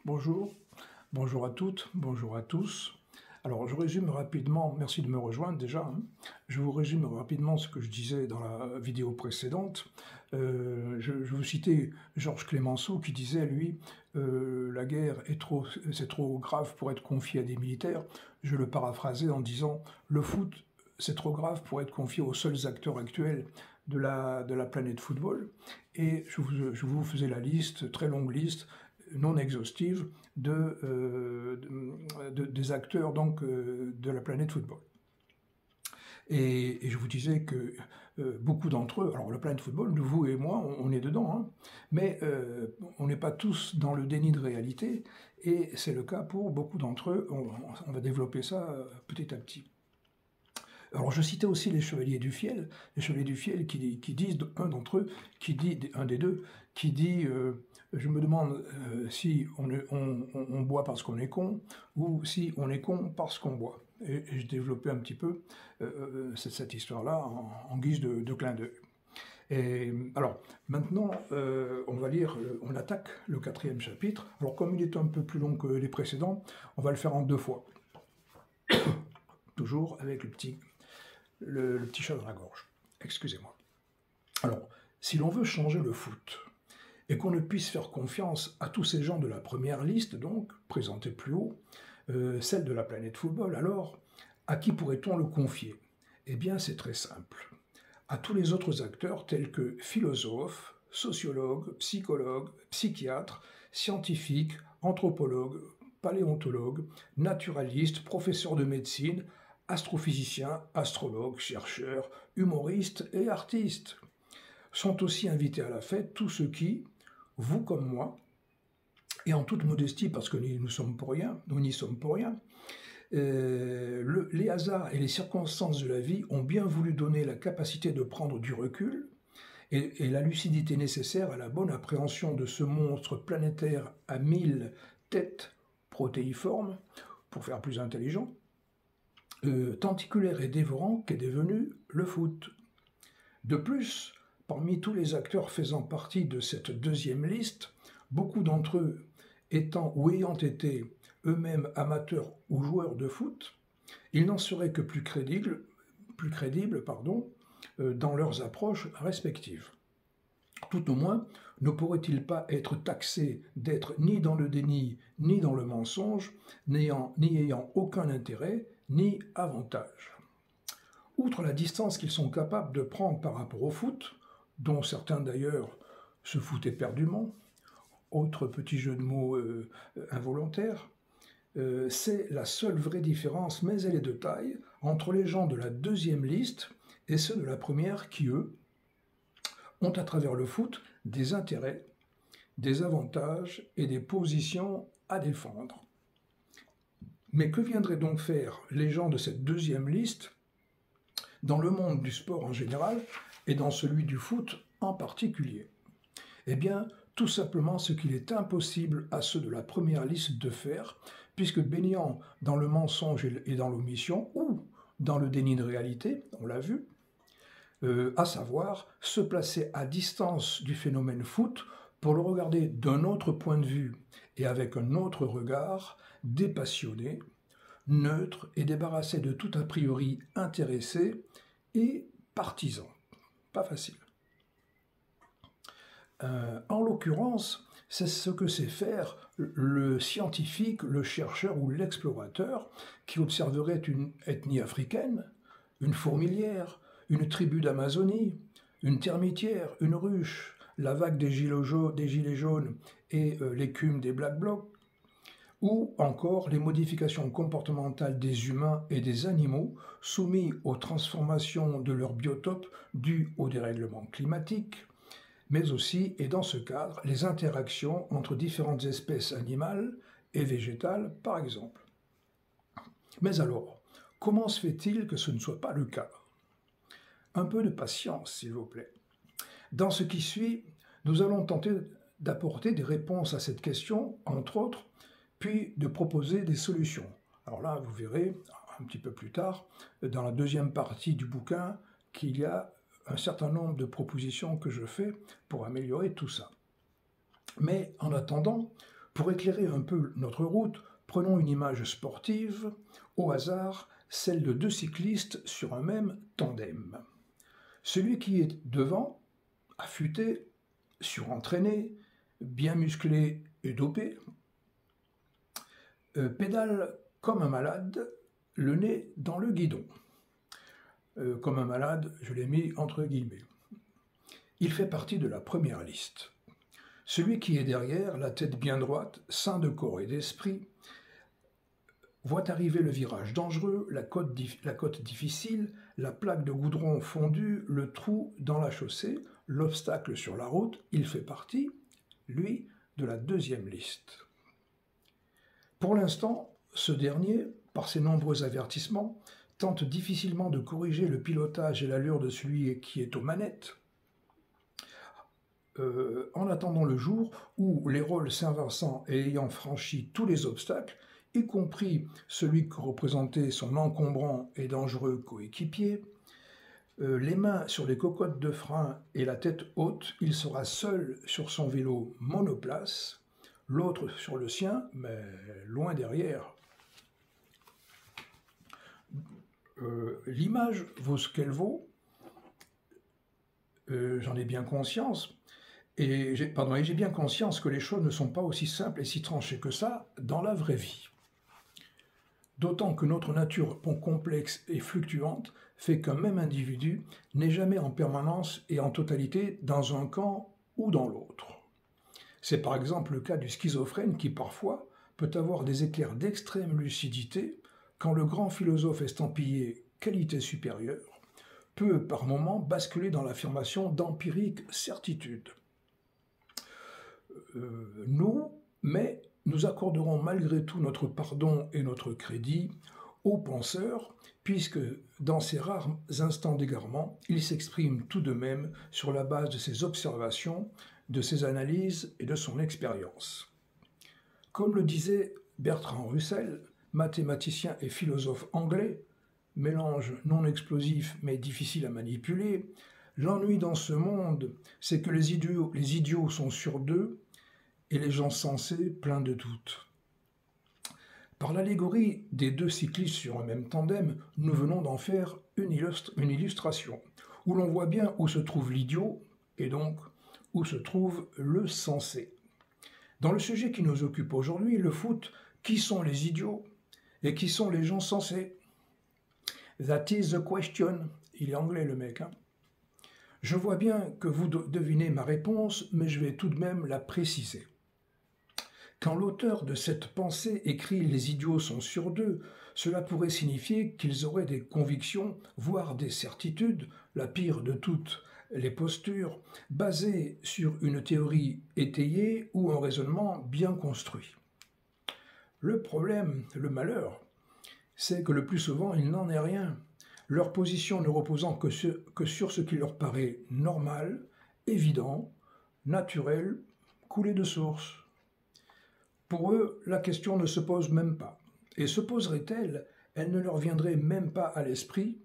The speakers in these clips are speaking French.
Bonjour, bonjour à toutes, bonjour à tous. Alors, je résume rapidement, merci de me rejoindre déjà, hein. Je vous résume rapidement ce que je disais dans la vidéo précédente. Je vous citais Georges Clemenceau qui disait, lui, la guerre c'est trop grave pour être confié à des militaires. Je le paraphrasais en disant, le foot, c'est trop grave pour être confié aux seuls acteurs actuels de la planète football. Et je vous faisais la liste, très longue liste, non exhaustive des acteurs donc, de la planète football. Et je vous disais que beaucoup d'entre eux, alors la planète football, vous et moi, on est dedans, hein, mais on n'est pas tous dans le déni de réalité, et c'est le cas pour beaucoup d'entre eux. On va développer ça petit à petit. Alors je citais aussi les Chevaliers du Fiel qui disent, un des deux, qui dit je me demande si on boit parce qu'on est con, ou si on est con parce qu'on boit. Et je développais un petit peu cette histoire-là en guise de clin d'œil. Et alors, maintenant, on attaque le 4e chapitre. Alors, comme il est un peu plus long que les précédents, on va le faire en 2 fois. Toujours avec le petit chat dans la gorge. Excusez-moi. Alors, si l'on veut changer le foot, et qu'on ne puisse faire confiance à tous ces gens de la première liste, donc, présentés plus haut, celle de la planète football, alors, à qui pourrait-on le confier? Eh bien, c'est très simple. À tous les autres acteurs tels que philosophes, sociologues, psychologues, psychiatres, scientifiques, anthropologues, paléontologues, naturalistes, professeurs de médecine, astrophysiciens, astrologues, chercheurs, humoristes et artistes. Sont aussi invités à la fête tous ceux qui, vous comme moi, et en toute modestie parce que nous n'y sommes pour rien, les hasards et les circonstances de la vie ont bien voulu donner la capacité de prendre du recul et la lucidité nécessaire à la bonne appréhension de ce monstre planétaire à 1000 têtes protéiformes, pour faire plus intelligent, tentaculaire et dévorant qu'est devenu le foot. De plus, parmi tous les acteurs faisant partie de cette 2e liste, beaucoup d'entre eux étant ou ayant été eux-mêmes amateurs ou joueurs de foot, ils n'en seraient que plus crédibles dans leurs approches respectives. Tout au moins, ne pourrait-il pas être taxé d'être ni dans le déni, ni dans le mensonge, ni ayant aucun intérêt, ni avantage. Outre la distance qu'ils sont capables de prendre par rapport au foot, dont certains d'ailleurs se foutent éperdument, autre petit jeu de mots involontaire, c'est la seule vraie différence, mais elle est de taille, entre les gens de la 2e liste et ceux de la première qui, eux, ont à travers le foot des intérêts, des avantages et des positions à défendre. Mais que viendraient donc faire les gens de cette 2e liste dans le monde du sport en général et dans celui du foot en particulier? Eh bien, tout simplement ce qu'il est impossible à ceux de la première liste de faire, puisque baignant dans le mensonge et dans l'omission, ou dans le déni de réalité, on l'a vu, à savoir se placer à distance du phénomène foot pour le regarder d'un autre point de vue et avec un autre regard, dépassionné, neutre et débarrassé de tout a priori intéressé et partisan. Pas facile. En l'occurrence, c'est ce que sait faire le scientifique, le chercheur ou l'explorateur qui observerait une ethnie africaine, une fourmilière, une tribu d'Amazonie, une termitière, une ruche, la vague des gilets jaunes et l'écume des Black Blocs, ou encore les modifications comportementales des humains et des animaux soumis aux transformations de leur biotope dues au dérèglement climatique, mais aussi, et dans ce cadre, les interactions entre différentes espèces animales et végétales, par exemple. Mais alors, comment se fait-il que ce ne soit pas le cas? Un peu de patience, s'il vous plaît. Dans ce qui suit, nous allons tenter d'apporter des réponses à cette question, entre autres, puis de proposer des solutions. Alors là, vous verrez, un petit peu plus tard, dans la 2e partie du bouquin, qu'il y a un certain nombre de propositions que je fais pour améliorer tout ça. Mais en attendant, Pour éclairer un peu notre route, prenons une image sportive, au hasard, celle de deux cyclistes sur un même tandem. Celui qui est devant, affûté, surentraîné, bien musclé et dopé, pédale comme un malade, le nez dans le guidon. Comme un malade, je l'ai mis entre guillemets. Il fait partie de la première liste. Celui qui est derrière, la tête bien droite, sain de corps et d'esprit, voit arriver le virage dangereux, la côte difficile, la plaque de goudron fondue, le trou dans la chaussée, l'obstacle sur la route. Il fait partie, lui, de la deuxième liste. Pour l'instant, ce dernier, par ses nombreux avertissements, tente difficilement de corriger le pilotage et l'allure de celui qui est aux manettes, en attendant le jour où les rôles s'inversant et ayant franchi tous les obstacles, y compris celui que représentait son encombrant et dangereux coéquipier, les mains sur les cocottes de frein et la tête haute, il sera seul sur son vélo monoplace, l'autre sur le sien, mais loin derrière. L'image vaut ce qu'elle vaut, j'en ai bien conscience, et j'ai bien conscience que les choses ne sont pas aussi simples et si tranchées que ça dans la vraie vie. D'autant que notre nature complexe et fluctuante fait qu'un même individu n'est jamais en permanence et en totalité dans un camp ou dans l'autre. C'est par exemple le cas du schizophrène qui parfois peut avoir des éclairs d'extrême lucidité quand le grand philosophe estampillé « qualité supérieure » peut par moments basculer dans l'affirmation d'empiriques certitudes. Mais nous accorderons malgré tout notre pardon et notre crédit aux penseurs, puisque dans ces rares instants d'égarement, il s'exprime tout de même sur la base de ses observations, de ses analyses et de son expérience. Comme le disait Bertrand Russell, mathématicien et philosophe anglais, mélange non explosif mais difficile à manipuler, l'ennui dans ce monde, c'est que les idiots sont sûrs d'eux et les gens sensés pleins de doutes. Par l'allégorie des deux cyclistes sur un même tandem, nous venons d'en faire une illustration, où l'on voit bien où se trouve l'idiot, et donc où se trouve le sensé. Dans le sujet qui nous occupe aujourd'hui, le foot, qui sont les idiots et qui sont les gens sensés? That is the question. Il est anglais le mec, hein. Je vois bien que vous devinez ma réponse, mais je vais tout de même la préciser. Quand l'auteur de cette pensée écrit « Les idiots sont sûrs d'eux », cela pourrait signifier qu'ils auraient des convictions, voire des certitudes, la pire de toutes les postures, basées sur une théorie étayée ou un raisonnement bien construit. Le problème, le malheur, c'est que le plus souvent, il n'en est rien, leur position ne reposant que sur ce qui leur paraît normal, évident, naturel, coulé de source. Pour eux, la question ne se pose même pas. Et se poserait-elle, elle ne leur viendrait même pas à l'esprit,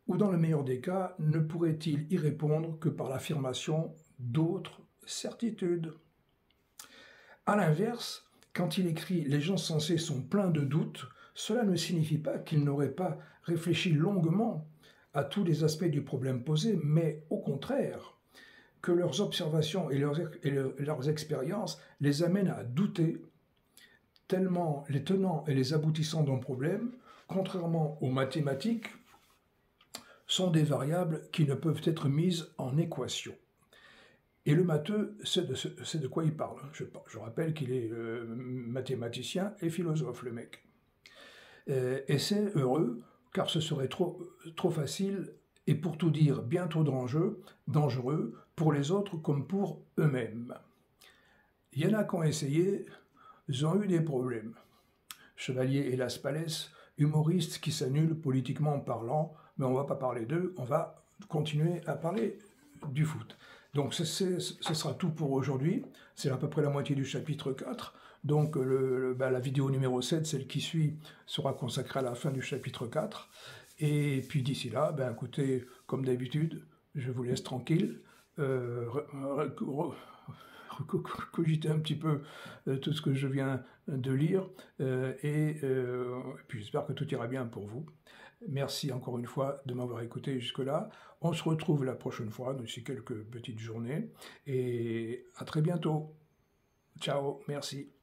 ou dans le meilleur des cas, ne pourrait-il y répondre que par l'affirmation d'autres certitudes. À l'inverse, quand il écrit « Les gens sensés sont pleins de doutes », cela ne signifie pas qu'ils n'auraient pas réfléchi longuement à tous les aspects du problème posé, mais au contraire, que leurs observations et leurs expériences les amènent à douter, tellement les tenants et les aboutissants d'un problème, contrairement aux mathématiques, sont des variables qui ne peuvent être mises en équation. Et le matheux, c'est de quoi il parle. Je rappelle qu'il est mathématicien et philosophe, le mec. Et c'est heureux, car ce serait trop facile et pour tout dire bien trop dangereux pour les autres comme pour eux-mêmes. Il y en a qui ont essayé, ils ont eu des problèmes. Chevalier et Las Palais, humoristes qui s'annulent politiquement parlant, mais on ne va pas parler d'eux, on va continuer à parler du foot. Donc ce sera tout pour aujourd'hui, c'est à peu près la moitié du chapitre 4. Donc la vidéo numéro 7, celle qui suit, sera consacrée à la fin du chapitre 4. Et puis d'ici là, écoutez, comme d'habitude, je vous laisse tranquille. cogiter un petit peu tout ce que je viens de lire, et puis j'espère que tout ira bien pour vous. Merci encore une fois de m'avoir écouté jusque-là. On se retrouve la prochaine fois, d'ici quelques petites journées, et à très bientôt. Ciao, merci.